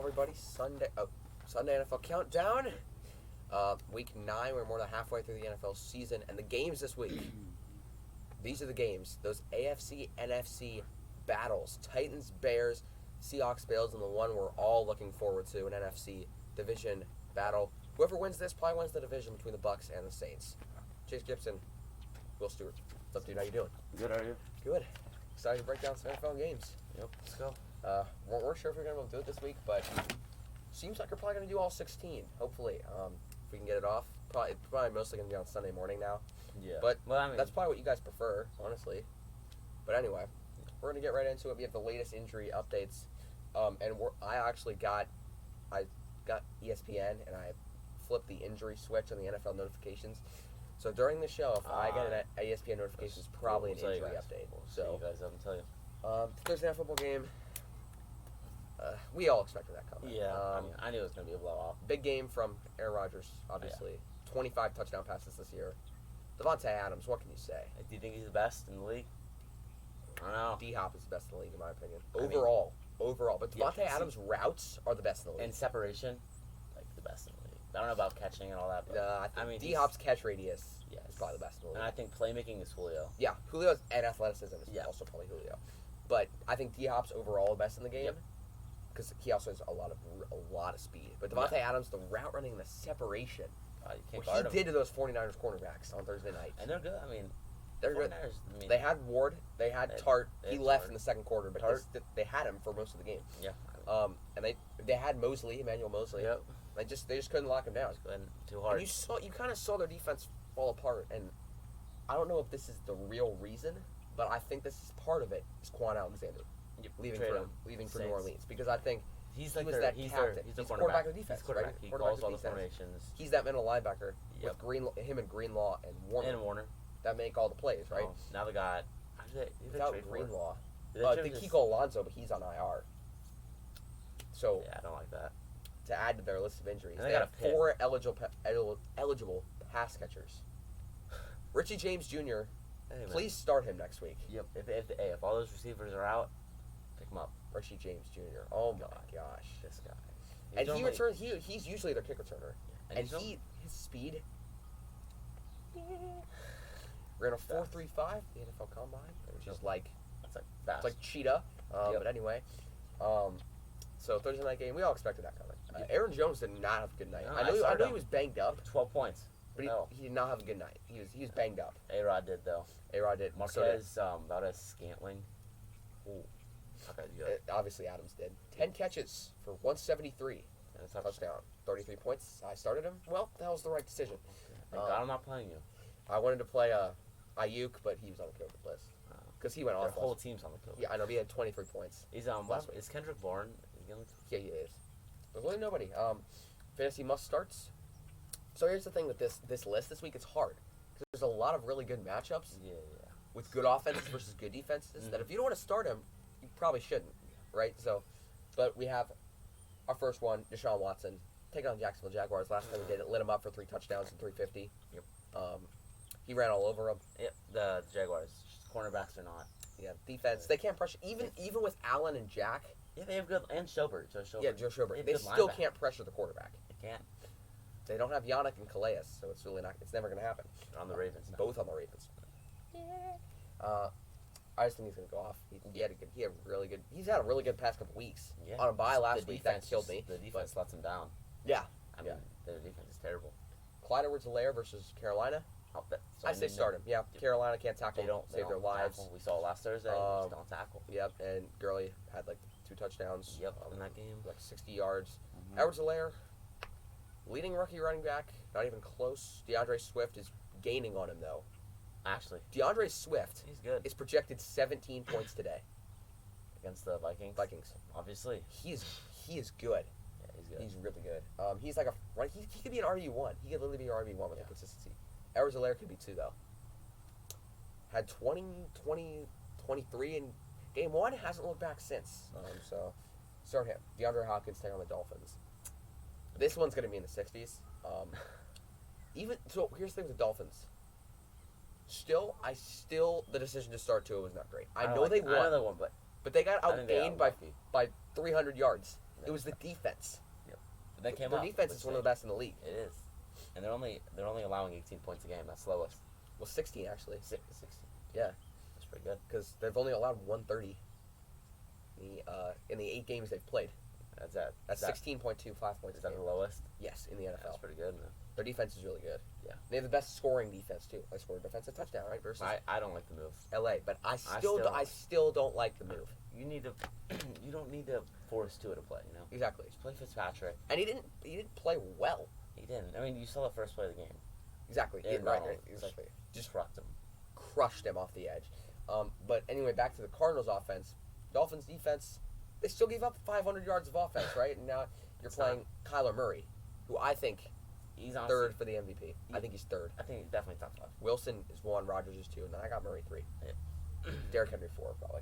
everybody. Sunday NFL Countdown. Week 9, we're more than halfway through the NFL season. And the games this week, these are the games. Those AFC, NFC battles. Titans, Bears, Seahawks, Bills, and the one we're all looking forward to, an NFC division battle. Whoever wins this probably wins the division between the Bucs and the Saints. Chase Gibson, Will Stewart. What's up, dude? How you doing? Good, how are you? Good. Excited to break down some NFL games. Yep, let's go. We're sure if we're going to be able to do it this week, but seems like we're probably going to do all 16, hopefully. If we can get it off. Probably mostly going to be on Sunday morning now. Yeah. But that's probably what you guys prefer, honestly. But anyway, we're going to get right into it. We have the latest injury updates. I got ESPN, and I flipped the injury switch on the NFL notifications. So during the show, if I get an ESPN notification, it's probably an injury update. So you guys have to tell you. Thursday night football game. We all expected that coming. Yeah, I knew it was going to be a blowout. Big game from Aaron Rodgers, obviously. Yeah. 25 touchdown passes this year. Devontae Adams, what can you say? Do you think he's the best in the league? I don't know. D-Hop is the best in the league, in my opinion. Overall. But Devontae Adams' routes are the best in the league. And separation, like the best in the league. I don't know about catching and all that, but I think D-Hop's catch radius is probably the best in the league. And I think playmaking is Julio. Yeah, Julio's and athleticism is also probably Julio. But I think D-Hop's overall the best in the game. Because he also has a lot of speed. But Devontae Adams, the route running and the separation, what he did to those 49ers cornerbacks on Thursday night. And they're good. I mean, they're good. They had Ward. They had Tart. He left in the second quarter, but they had him for most of the game. Yeah. And they had Emmanuel Mosley. Yep. They just couldn't lock him down. Too hard. And you kind of saw their defense fall apart. And I don't know if this is the real reason, but I think this is part of it. Is Quan Alexander leaving for New Orleans, because I think he's the quarterback of the defense. He's He calls all the formations. He's that middle linebacker with him and Greenlaw and Warner. That make all the plays, right? Now they got without Greenlaw. They Kiko Alonso, but he's on IR. So yeah, I don't like that. To add to their list of injuries, they have 4 eligible pass catchers. Richie James Jr. Please start him next week. Yep. If all those receivers are out, pick him up. Richie James Jr. Oh my gosh, this guy. And he returns. He's usually their kick returner, and his speed. Ran a 4.35 the NFL Combine, which is like fast. It's like cheetah. But anyway, so Thursday night game, we all expected that coming. Aaron Jones did not have a good night. No, I know he was banged up. 12 points. But he did not have a good night. He was banged up. A-Rod did, though. A-Rod did. Marquez, Valdez-Scantling. Ooh. Okay, obviously Adams did. 10 catches for 173. And a touchdown. 33 points. I started him. Well, that was the right decision. Thank God I'm not playing you. I wanted to play Ayuk, but he was on the COVID list. Because he went off. The whole team's on the COVID. Yeah, I know. He had 23 points. He's is Kendrick Bourne? Yeah, he is. There's really nobody. Fantasy must starts. So here's the thing with this list this week. It's hard because there's a lot of really good matchups. Yeah. With good offenses versus good defenses. That if you don't want to start him, you probably shouldn't, right? So, but we have our first one, Deshaun Watson, taking on Jacksonville Jaguars. Last time we did it, lit him up for 3 touchdowns and 350. Yep. He ran all over him. Yep. The Jaguars cornerbacks are not. Yeah, defense. They can't pressure even with Allen and Jack. Yeah, they have good and Schobert. Joe Schobert. They still can't pressure the quarterback. They can't. They don't have Yannick and Calais, so it's really not. It's never going to happen. They're on the Ravens. Both on the Ravens. Yeah. I just think he's going to go off. He's had a really good past couple weeks. Yeah. On a bye last week, that killed me. The defense lets him down. Yeah. I mean, their defense is terrible. Clyde Edwards-Helaire versus Carolina. I say start him. Yeah, Carolina can't tackle. They don't save their lives. Tackle. We saw it last Thursday. They just don't tackle. Yep, and Gurley had like 2 touchdowns. Yep, in that game. Like 60 yards. Edwards-Helaire, leading rookie running back, not even close. DeAndre Swift is gaining on him, though. Actually. DeAndre Swift he's good. Is projected 17 points today. Against the Vikings? Obviously. He is good. Yeah, he's good. He's really good. He's like he could be an RB1. He could literally be an RB1 with the consistency. Edwards-Helaire could be 2, though. Had 20, 23 in game 1. Hasn't looked back since. So, start him. DeAndre Hopkins take on the Dolphins. This one's going to be in the 60s. So, here's the thing with the Dolphins. The decision to start Tua was not great. I know they won. I know they won, but they got outgained by 300 yards. It was the defense. But they came Their up. defense is one of the best in the league. It is. And they're only allowing 18 points a game. That's slowest. Well, 16 actually. 16. Yeah. That's pretty good. Because they've only allowed 130 in the 8 games they've played. That's 16.25 points. Is that the lowest? Yes, in the NFL. That's pretty good, man. Their defense is really good. Yeah. They have the best scoring defense too. They scored a defensive touchdown, right? Versus I don't like the move. LA, but I still don't like the move. You need to. You don't need to force Tua to play. You know. Exactly. Just play Fitzpatrick. And he didn't play well. He didn't. I mean, you saw the first play of the game. Exactly. Right. Exactly. Just trucked him. Crushed him off the edge. But anyway, back to the Cardinals offense. Dolphins defense. They still gave up 500 yards of offense, right? And now you're playing Kyler Murray, who I think he's honestly, third for the MVP. I think he's third. I think he's definitely top 5. Wilson is 1, Rodgers is 2, and then I got Murray 3. Yeah. Derrick Henry 4, probably.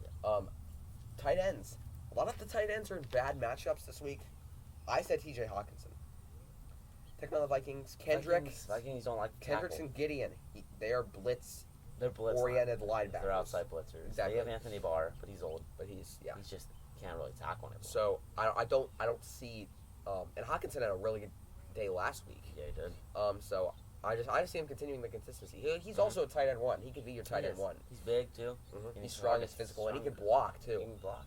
Yeah. Tight ends. A lot of the tight ends are in bad matchups this week. I said T.J. Hawkinson. Taking on the Vikings. Vikings don't like to Kendricks tackle. and Gideon. They are They're blitz-oriented linebackers. They're outside blitzers. Exactly. They have Anthony Barr, but he's old. But he's just can't really tackle anymore. So I don't see. And Hawkinson had a really good day last week. Yeah, he did. So I just see him continuing the consistency. He's also a tight end 1. He could be your tight end 1. He's big too. He's strong, he's physical, and he can block too. He can block.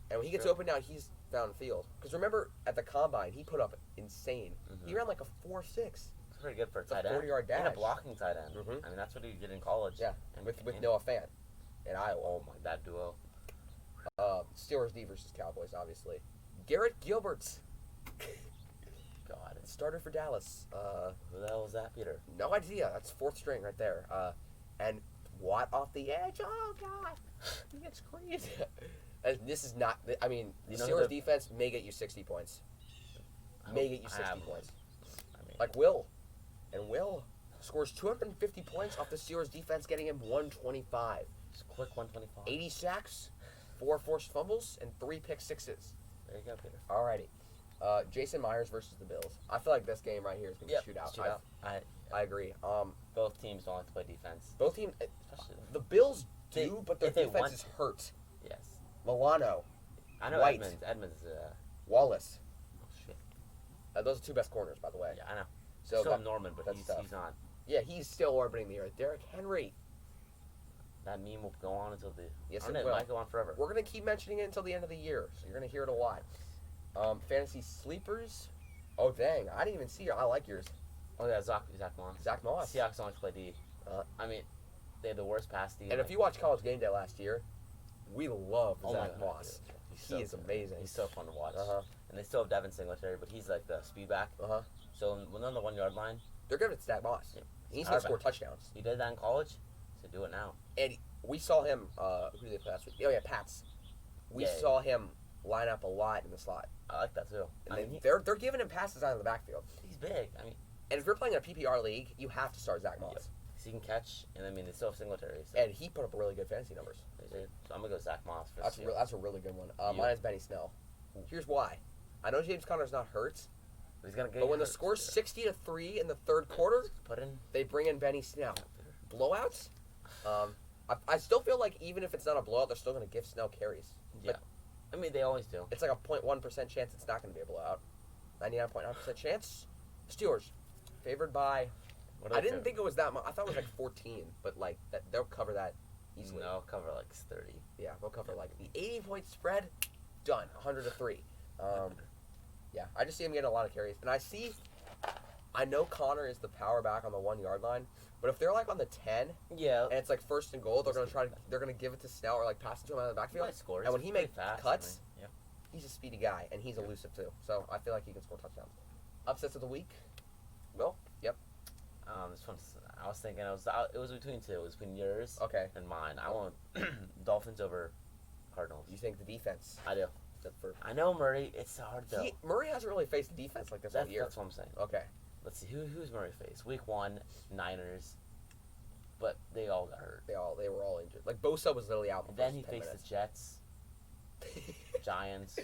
And when he gets open now, he's downfield. Because remember, at the combine, he put up insane. He ran like a 4.6. It's pretty good for a tight end. 40-yard dash. And a blocking tight end. Mhm. I mean, that's what he did in college. Yeah, and with Noah Fant in Iowa. Oh my, that duo. Steelers D versus Cowboys, obviously. Garrett Gilbert's God, starter for Dallas. who the hell was that, Peter? No idea. That's 4th string right there. And Watt off the edge. Oh God, he gets crazy. And this is not. I mean, the Steelers defense may get you 60 points. May get you 60 points. I mean, Like Will scores 250 points off the Steelers defense, getting him 125. just quick 125. 80 sacks, 4 forced fumbles, and 3 pick sixes. There you go, Peter. Alrighty. Jason Myers versus the Bills. I feel like this game right here is going to be a shootout. I agree. Both teams don't like to play defense. Both teams. Especially The Bills do, but their defense is hurt. Yes. Milano, I know White. Edmonds. Wallace. Oh shit. Those are 2 best corners, by the way. Yeah, I know. So Still have Norman, but he's not. Yeah, he's still orbiting the earth. Derrick Henry. That meme will go on until the. Yes, it will. might go on forever. We're gonna keep mentioning it until the end of the year, so you're gonna hear it a lot. Fantasy sleepers. Oh dang, I didn't even see your. I like yours. Oh yeah, Zach Moss. Zach Moss. Seahawks don't like to play D. I mean, they have the worst pass D. And if you watch College Game Day last year, we love Oh my Zach God, Moss. dude. He is amazing. He's so fun to watch. Uh-huh. And they still have Devin Singletary, but he's like the speed back. Uh-huh. So when they're on the 1 yard line, They're giving it to Zach Moss. Yeah. He's gonna score touchdowns. he did that in college, so do it now. And we saw him. Who did they play last week? Oh yeah, Pats. We saw him line up a lot in the slot. I like that too. And they're giving him passes out of the backfield. He's big. I mean, and if you're playing a PPR league, you have to start Zach Moss. Yeah. He can catch, and I mean they still have Singletary. So. And he put up really good fantasy numbers. So I'm gonna go Zach Moss for That's a really good one. Mine is Benny Snell. Here's why. I know James Conner's not hurt, He's gonna get. but when the score's 60-3 in the 3rd quarter, they bring in Benny Snell. Blowouts. I still feel like even if it's not a blowout, they're still gonna give Snell carries. Yeah. I mean they always do. It's like a 0.1% chance it's not gonna be a blowout. 99.9% chance. Steelers favored by. I didn't think it was that much. I thought it was like 14, but like they'll cover that easily. No, cover like 30. Yeah, they'll cover like the 80-point spread. Done. 100-3. Yeah, I just see him getting a lot of carries, and I know Connor is the power back on the 1 yard line, but if they're like on the 10, yeah, and it's like 1st and goal, they're gonna give it to Snell or like pass it to him out of the backfield. Score. And when he makes cuts, yeah. He's a speedy guy and he's elusive too. So I feel like he can score touchdowns. Upsets of the week. Will? Yep. This one's. I was thinking it was between 2. It was between yours and mine. I want Dolphins over Cardinals. You think the defense? I do. I know Murray. It's hard though. Murray hasn't really faced a defense like this all year. That's what I'm saying. Okay. Let's see who's Murray faced. Week 1, Niners, but they all got hurt. They were all injured. Like Bosa was literally out. And then he faced the Jets, Giants,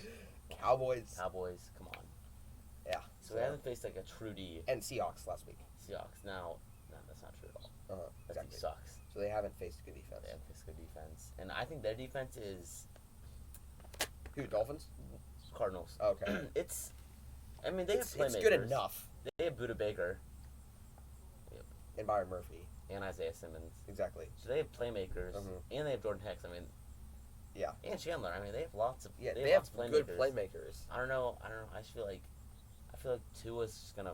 Cowboys. Come on. Yeah. So we haven't faced like a true D. And Seahawks last week. Seahawks. No, that's not true at all. That exactly. team sucks. So they haven't faced a good defense. They haven't faced a good defense, and I think their defense is. Who? Dolphins. Cardinals. Okay. I mean, they have playmakers. It's good enough. They have Buda Baker. And Byron Murphy. And Isaiah Simmons. Exactly. So they have playmakers. And they have Jordan Hicks. I mean, yeah. And Chandler. I mean, they have lots of they have good playmakers. I don't know. I just feel like Tua's just gonna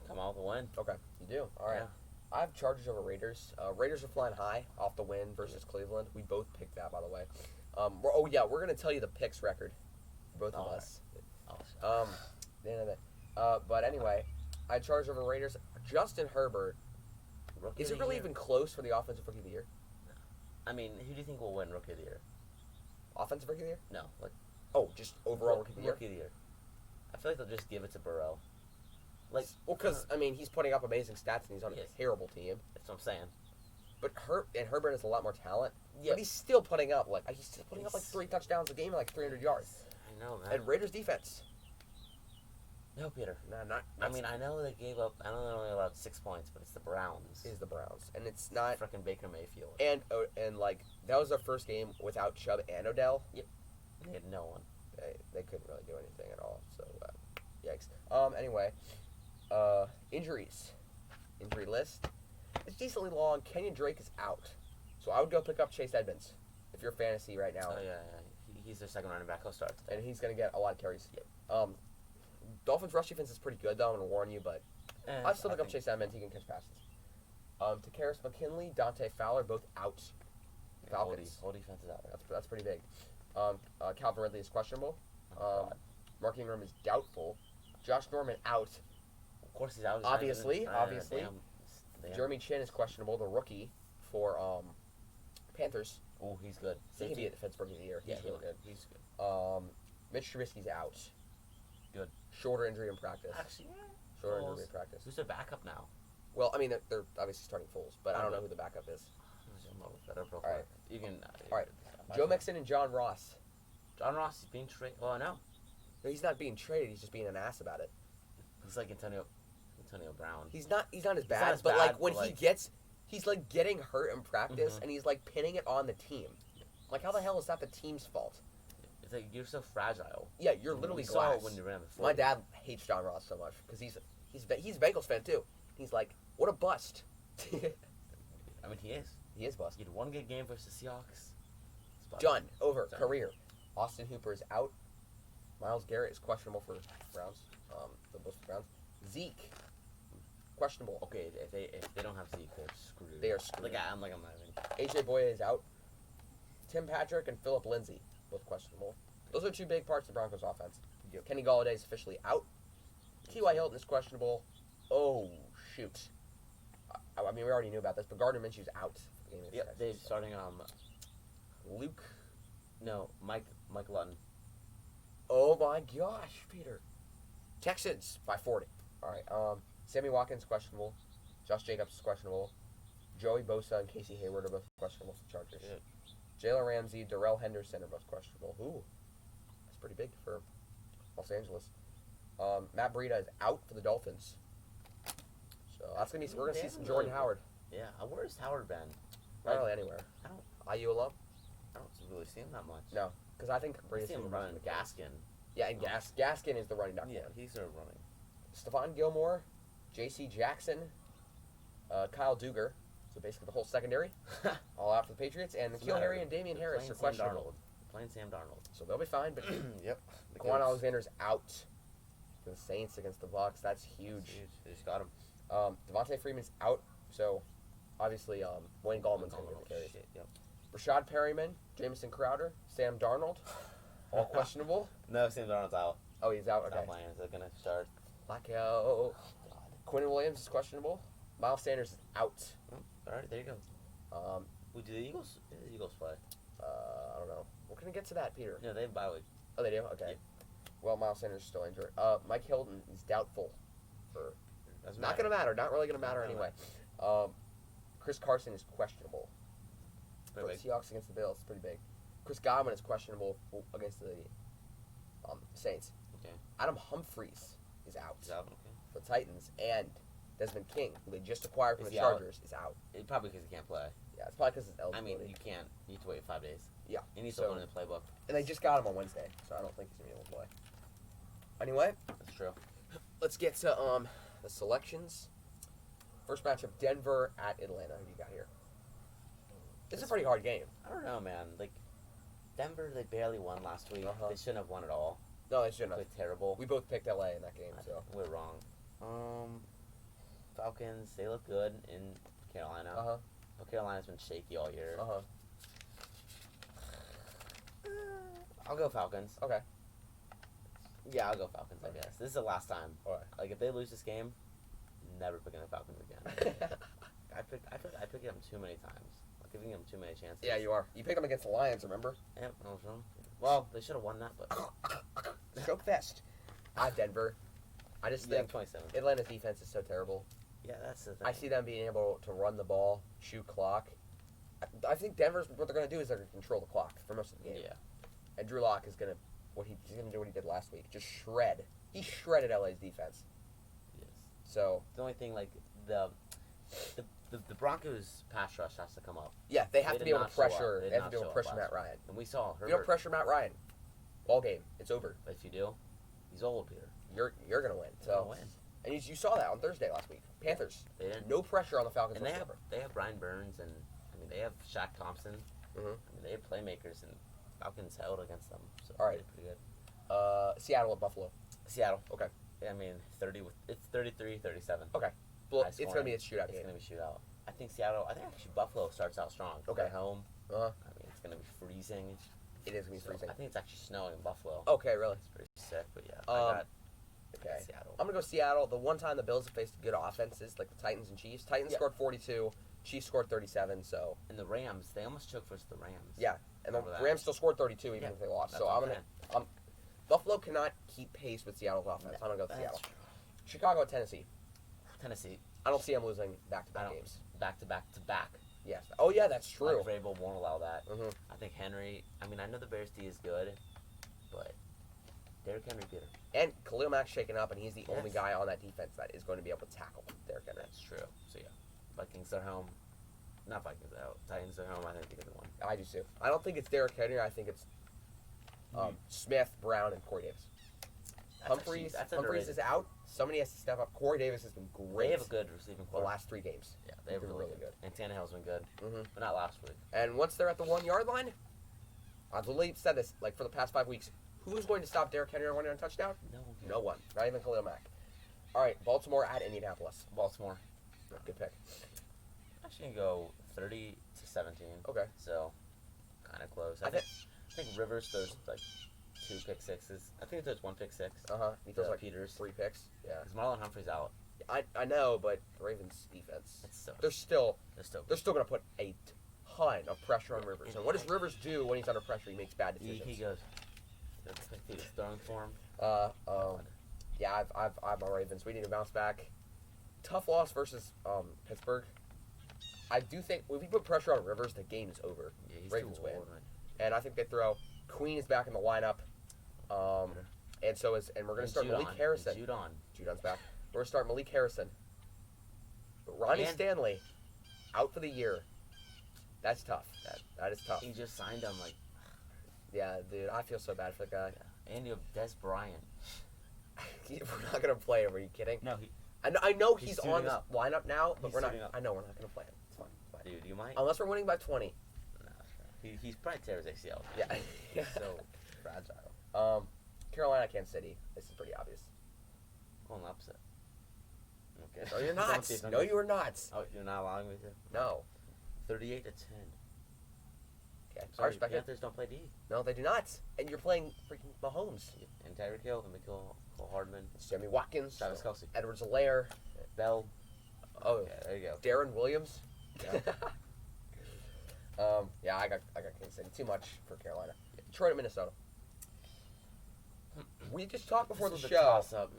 come out with a win. Okay, you do. All right. Yeah. I have Chargers over Raiders. Raiders are flying high off the win versus Cleveland. We both picked that, by the way. We're gonna tell you the picks record, both of us. But anyway, I had Chargers over Raiders. Justin Herbert. Is it really even close for the offensive rookie of the year? I mean, who do you think will win rookie of the year? Offensive rookie of the year? No, just overall rookie of the year. Rookie of the year. I feel like they'll just give it to Burrow. Because he's putting up amazing stats and he's on a terrible team. That's what I'm saying. But Herbert has a lot more talent. Yeah. But he's still putting up 3 touchdowns a game and 300 yards. I know, man. And Raiders defense. No, Peter. Nah, I mean, I know they gave up. I know they only allowed 6 points, but it's the Browns. It is the Browns, and it's not freaking Baker Mayfield. And that was their first game without Chubb and Odell. Yep. They had no one. They couldn't really do anything at all. So, yikes. Anyway, injuries. Injury list. It's decently long. Kenyon Drake is out, so I would go pick up Chase Edmonds if you're fantasy right now. Oh yeah. He's their second running back. He'll start today. And he's gonna get a lot of carries. Yep. Dolphins' rush defense is pretty good, though. I'm going to warn you, but I'd still pick up Chase Edmonds. He can catch passes. Takaris McKinley, Dante Fowler, both out. Falcons. Whole defense is out. That's pretty big. Calvin Ridley is questionable. Mark Ingram is doubtful. Josh Norman out. Of course he's out. Obviously. Damn. Jeremy Chin is questionable, the rookie for Panthers. Oh, he's good. He can be at defense rookie of the year. He's really good. He's good. Mitch Trubisky's out. Good. Shorter injury in practice. Actually, Shorter injury in practice. Who's their backup now? Well, I mean, they're obviously starting Foles, but I don't know who the backup is. All right. You can. All right. Joe Mixon and John Ross. John Ross is being traded. Oh, no. No, he's not being traded. He's just being an ass about it. He's like Antonio Brown. He's not as bad, but when he's getting hurt in practice and he's pinning it on the team. How the hell is that the team's fault? It's like you're so fragile. Yeah, you're literally glass. Saw it when you ran before. My dad hates John Ross so much because he's a Bengals fan too. He's like, what a bust. I mean, he is. He is bust. He had one good game versus the Seahawks. Done. Over. Career. Austin Hooper is out. Myles Garrett is questionable for Browns. The Browns. Zeke, questionable. Okay, if they don't have Zeke, they're screwed. They are screwed. I'm not even. AJ Boye is out. Tim Patrick and Phillip Lindsay, both questionable. Those are two big parts of the Broncos' offense. Yep. Kenny Galladay is officially out. T.Y. Hilton is questionable. Oh, shoot. I mean, we already knew about this, but Gardner Minshew's out. Yep, they're starting Mike Lutton. Oh my gosh, Peter. Texans by 40. All right. Sammy Watkins questionable. Josh Jacobs is questionable. Joey Bosa and Casey Hayward are both questionable for the Chargers. Yeah. Jalen Ramsey, Darrell Henderson are both questionable. Ooh, that's pretty big for Los Angeles. Matt Breida is out for the Dolphins. So we're gonna see some Jordan Howard. Yeah, where's Howard been? Not really anywhere. IU alone? I don't really see him that much. No, because I think Breida's him running Gaskin. Yeah, and Gaskin is the running back. Yeah, he's running. Stephon Gilmore, J.C. Jackson, Kyle Duggar. So basically the whole secondary, all out for the Patriots, and N'Keal Harry and Damian Harris are questionable. Playing Sam Darnold. So they'll be fine, but yep. Quan Alexander's out for the Saints against the Bucs. That's huge. They just got him. Devontae Freeman's out, so obviously Wayne Gallman's going to get the carries. Yep. Rashad Perryman, Jamison Crowder, Sam Darnold, all questionable. No, Sam Darnold's out. Oh, he's out? Okay. Not playing. Is it going to start? Blackout. Oh, Quinn Williams is questionable. Miles Sanders is out. All right, there you go. Do the Eagles play? I don't know. We're going to get to that, Peter. No, they have bye week. Oh, they do? Okay. Yeah. Well, Miles Sanders is still injured. Mike Hilton is doubtful. Not going to matter. Not really going to matter anyway. Chris Carson is questionable. For the Seahawks against the Bills. It's pretty big. Chris Godwin is questionable against the Saints. Okay. Adam Humphries is out. He's out, okay. For the Titans. And Desmond King, who they just acquired from the he Chargers, is out. Probably because he can't play. Yeah, it's probably because it's I eligibility. mean, you can't. You need to wait 5 days. Yeah. You need so, to learn the playbook. And they just got him on Wednesday, so I don't think he's going to be able to play. Anyway. That's true. Let's get to the selections. First matchup, Denver at Atlanta. Who do you got here? It's a pretty hard game. I don't know, man. Like, Denver, they barely won last week. Uh-huh. They shouldn't have won at all. No, they shouldn't They have. played terrible. We both picked LA in that game, so. We're wrong. Falcons, they look good in Carolina. Uh-huh. But Carolina's been shaky all year. Uh-huh. I'll go Falcons. Okay. Yeah, I'll go Falcons, I guess. This is the last time. All right. Like, if they lose this game, never picking the Falcons again. I picked them too many times. I'm giving them too many chances. Yeah, you are. You picked them against the Lions, remember? Yep, I was wrong. Well, they should have won that, but... Choke fest. Denver. I just Yeah, think 27. Atlanta's defense is so terrible. Yeah, that's the thing. I see them being able to run the ball, shoot clock. I think Denver's, what they're going to do is they're going to control the clock for most of the game. Yeah. And Drew Lock is going to do what he did last week. Just shred. He shredded LA's defense. Yes. So The only thing, like, the Broncos pass rush has to come up. yeah, they have They to did be able not to show up. pressure. They They did have to be not able to show up pressure last Matt Ryan. And we saw If you Herbert. don't pressure Matt Ryan, ball game. It's over. But if you do, he's old, Peter. You're going to win. He's So gonna win. and you saw that on Thursday last week. Panthers. They didn't. No pressure on the Falcons. And whatsoever. they have Brian Burns, and I mean they have Shaq Thompson. Mhm. I mean they have playmakers, and Falcons held against them. So All right. they did pretty good. Seattle at Buffalo. Seattle. Okay. I mean, it's 33-37. Okay. Well, High it's going to scoring. be a shootout It's game. going to be a shootout. I think actually Buffalo starts out strong. Okay. They're home. Uh-huh. I mean, it's going to be freezing. It is going to be freezing. I think it's actually snowing in Buffalo. Okay, really? It's pretty sick, but yeah. I Okay. got Seattle. I'm going to go Seattle. The one time the Bills have faced good offenses, like the Titans and Chiefs. Titans Yeah. scored 42. Chiefs scored 37, so. And the Rams, they almost choked versus the Rams. Yeah. And the Remember that. Rams still scored 32 even Yeah, if they lost. that's So what I'm I'm going to. Buffalo cannot keep pace with Seattle's offense. I'm going to go with That's Seattle. true. Chicago at Tennessee. Tennessee, I don't see them losing back-to-back I don't. games. back to back to back. Yes. Oh, yeah, that's true. Mike Vrabel won't allow that. Mm-hmm. I think Henry. I mean, I know the Bears D is good, but Derrick Henry beat him. And Khalil Mack's shaken up, and he's the only Yes. guy on that defense that is going to be able to tackle Derrick Henry. That's true. So yeah, Vikings are home. Not Vikings out. Titans are home. I think they're gonna win. I do too. I don't think it's Derrick Henry. I think it's Smith, Brown, and Corey Davis. Humphreys is out. Somebody has to step up. Corey Davis has been great. They have a good receiving the core. last 3 games. Yeah, they have been really really good. And Tannehill's been good, Mm-hmm. but not last week. And once they're at the 1-yard line, I've literally said this like for the past 5 weeks. Who's going to stop Derrick Henry on running a touchdown? No one. Not even Khalil Mack. All right, Baltimore at Indianapolis. Baltimore. Good pick. I'm actually gonna go 30-17. Okay. So, kind of close. I think Rivers throws like 2 pick sixes. I think he throws 1 pick six. He throws like Peters. 3 picks. Yeah. Because Marlon Humphrey's out. I know, but the Ravens defense. It's so. They're still They're still. going to put a ton of pressure on Rivers. And what does Rivers do when he's under pressure? He makes bad decisions. He goes. He's throwing for him. Yeah, I've my Ravens. We need to bounce back. Tough loss versus Pittsburgh. I do think when we put pressure on Rivers, the game is over. Yeah, he's Ravens too win. old, man. And I think they throw. Queen is back in the lineup. And so is we're going to start Malik Harrison. Judon's back. We're going to start Malik Harrison. But Ronnie Stanley out for the year. That's tough. That is tough. He just signed him like. Yeah, dude, I feel so bad for the guy. Yeah. And you have Des Bryant. We're not gonna play him. Are you kidding? No, I know he's on suiting the up. lineup now, but He's we're not. suiting up. I know we're not gonna play him. It's fine. It's fine. Dude, you might. Unless we're winning by 20. No, he's probably tears ACL. Yeah. He's so fragile. Carolina, Kansas City. This is pretty obvious. Going upset. Okay. No, you're not. No, you are not. Oh, you're not allowing me to? No. 38-10. Okay. I Sorry, respect it. Panthers don't play D. No, they do not. And you're playing freaking Mahomes. And Tyreek Hill, and Cole Hardman, Sammy Watkins. Travis Kelce, Edwards-Helaire. Bell. Oh, Yeah, there you go. Darren Williams. Yeah. Yeah, I got Kansas City. Too much for Carolina. Detroit at Minnesota. We just talked before the This was show. a toss-up.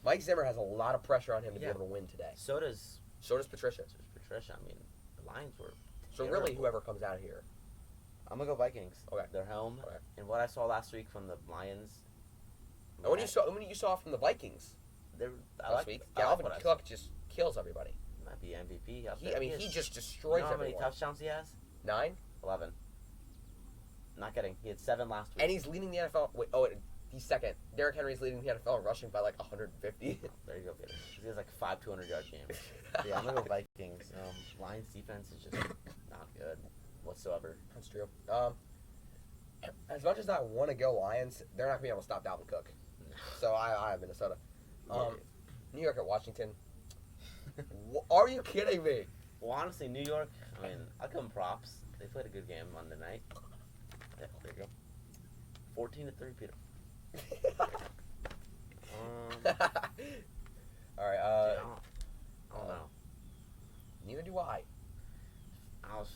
Mike Zimmer has a lot of pressure on him to be Yeah. able to win today. So does Patricia. Patricia. I mean, the Lions were. So terrible. really, whoever comes out here. I'm gonna go Vikings. Okay. They're home. Okay. And what I saw last week from the Lions. And what you saw from the Vikings They're, last week, Dalvin Cook just kills everybody. My be MVP. He just destroys how many everyone. touchdowns he has? 9? 11. Not kidding. He had 7 last week. And he's leading the NFL. He's second. Derrick Henry's leading the NFL in rushing by like 150. There you go, Peter. He has like 5 200-yard games. Yeah, I'm gonna go Vikings. Lions defense is just not good whatsoever. That's true. As much as I want to go Lions, they're not gonna be able to stop Dalvin Cook. No. So I have Minnesota. Yeah. New York at Washington. Are you kidding me? Well, honestly, New York. I mean, I'll give them props. They played a good game Monday night. Yeah, there you go. 14-3, Peter. All right. I don't know. Neither do I. I'll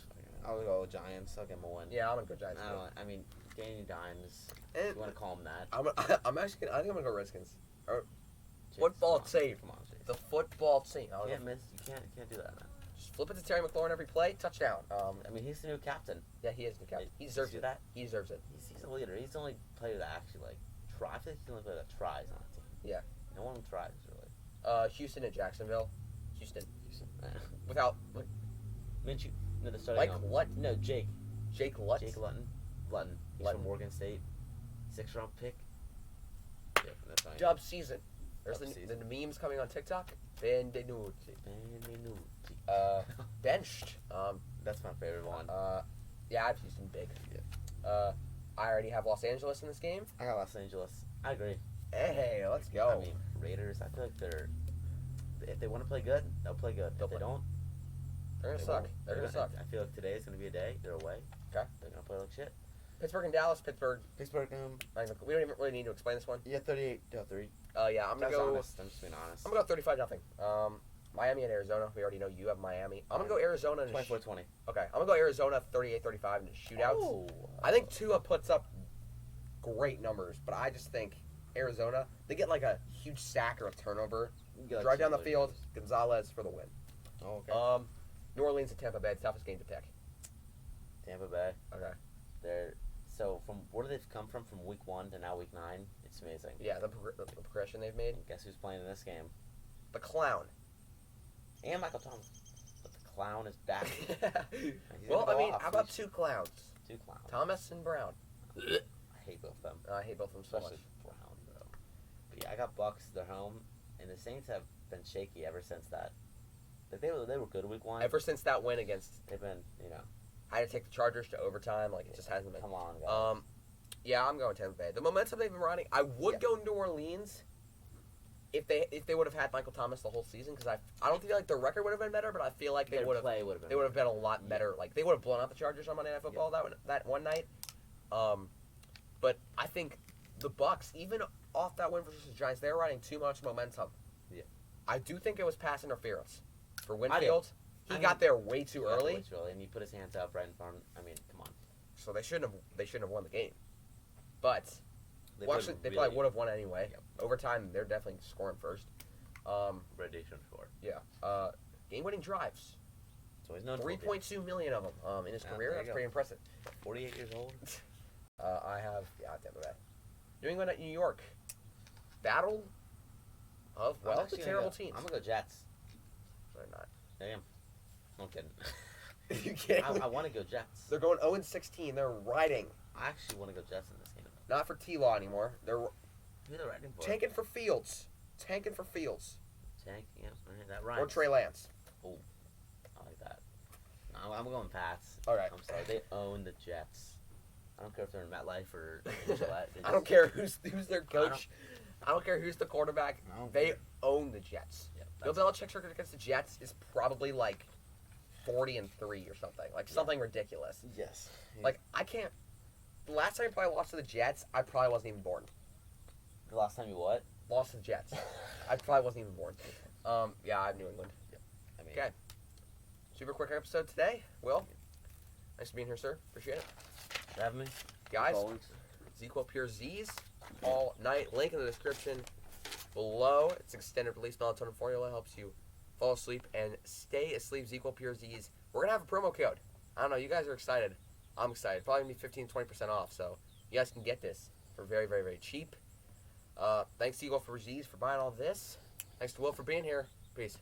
go Giants. I'll give them a win. Yeah, I'm gonna go Giants. I mean, Danny Dimes. And If you want to call him that. I'm actually. I think I'm gonna go Redskins. Football team. Come on, Chase. The football team. You can't miss. You can't do that, man. Just flip it to Terry McLaurin every play. Touchdown. I mean, he's the new captain. Yeah, he is the captain. He deserves it. That? He deserves it. He's a leader. He's the only player that actually try. I feel like he's the only player that tries on the team. Yeah. No one tries really. Houston at Jacksonville. Houston. Without Minshew. No, the starting. Lutton. No, Jake. Jake Lutz. Jake Lutton. He's from Morgan State. 6th-round pick. Yeah, that's fine. Dub season. There's Dub the season. memes coming on TikTok. Benvenuti. Benched. That's my favorite one. Yeah, I have Houston big. Yeah. I already have Los Angeles in this game. I got Los Angeles. I agree. Hey, let's go. I mean, Raiders. I feel like if they want to play good, they'll play good. If they don't, they're gonna suck. They're gonna suck. I feel like today is gonna be a day. They're away. Okay. They're gonna play like shit. Pittsburgh and Dallas. Pittsburgh. We don't even really need to explain this one. Yeah, 38-3. Yeah, I'm gonna go. Honest. I'm just being honest. I'm gonna go 35-0. Miami and Arizona. We already know you have Miami. I'm gonna go Arizona. 24-20. Okay, I'm gonna go Arizona 38-35 in shootouts. Oh. I think Tua puts up great numbers, but I just think Arizona, they get like a huge sack or a turnover. Drive down the field, Gonzalez for the win. Oh, okay. New Orleans and Tampa Bay, toughest game to pick. Tampa Bay. Okay. So from where do they come from week 1 to now week 9? It's amazing. Yeah, the progression they've made. Guess who's playing in this game? The Clown. And Michael Thomas. But the Clown is back. Well, I mean, how about 2 clowns? 2 clowns. Thomas and Brown. I hate both of them. I hate both of them so much. Especially Brown, bro. But yeah, I got Bucks. They're home, and the Saints have been shaky ever since that. But they were good week 1. Ever since that win against, they've been, I had to take the Chargers to overtime. Like, it just hasn't been. Come on, guys. Yeah, I'm going Tampa Bay. The momentum they've been riding. I would go New Orleans if they would have had Michael Thomas the whole season, because I don't feel like the record would have been better, but I feel like they would have been a lot better. Like, they would have blown out the Chargers on Monday Night Football that one night. But I think the Bucks, even off that win versus the Giants, they're riding too much momentum. Yeah. I do think it was pass interference for Winfield. He got there way too early. And he put his hands up right in front. I mean, come on. So they shouldn't have won the game. But they really probably would have won anyway. Yep. Overtime, they're definitely scoring first. Rendition score. Yeah. Game-winning drives. So he's known 3.2 million of them in his career. That's pretty impressive. 48 years old. I have Tampa Bay. New England at New York. Battle of the terrible teams. I'm gonna go Jets. They're not. I am. I'm kidding. You kidding? I want to go Jets. They're going 0-16. They're riding. I actually want to go Jets in this game. Not for T-Law anymore. They're who they're riding for? Tanking for Fields. Tank, yeah, that rhymes. or Trey Lance. Oh, I like that. No, I'm going Pats. All right. I'm sorry. They own the Jets. I don't care if they're in MetLife or Gillette. I don't care who's their coach. I don't care who's the quarterback. They own the Jets. Bill Belichick's record against the Jets is probably like 40-3 or something. Like something ridiculous. Yes. Like I can't. The last time I probably lost to the Jets, I probably wasn't even born. The last time you what? Lost to the Jets. I probably wasn't even born. Yeah, I have New England. Yep. I mean, okay. Super quick episode today. Will, nice being here, sir. Appreciate it. For having me. Guys, ZQL Pure Z's all night. Link in the description below. It's extended release melatonin formula. Helps you fall asleep and stay asleep. ZQL Pure Z's. We're going to have a promo code. I don't know. You guys are excited. I'm excited. Probably going to be 15-20% off. So you guys can get this for very, very, very cheap. Thanks to ZQL for Z's for buying all this. Thanks to Will for being here. Peace.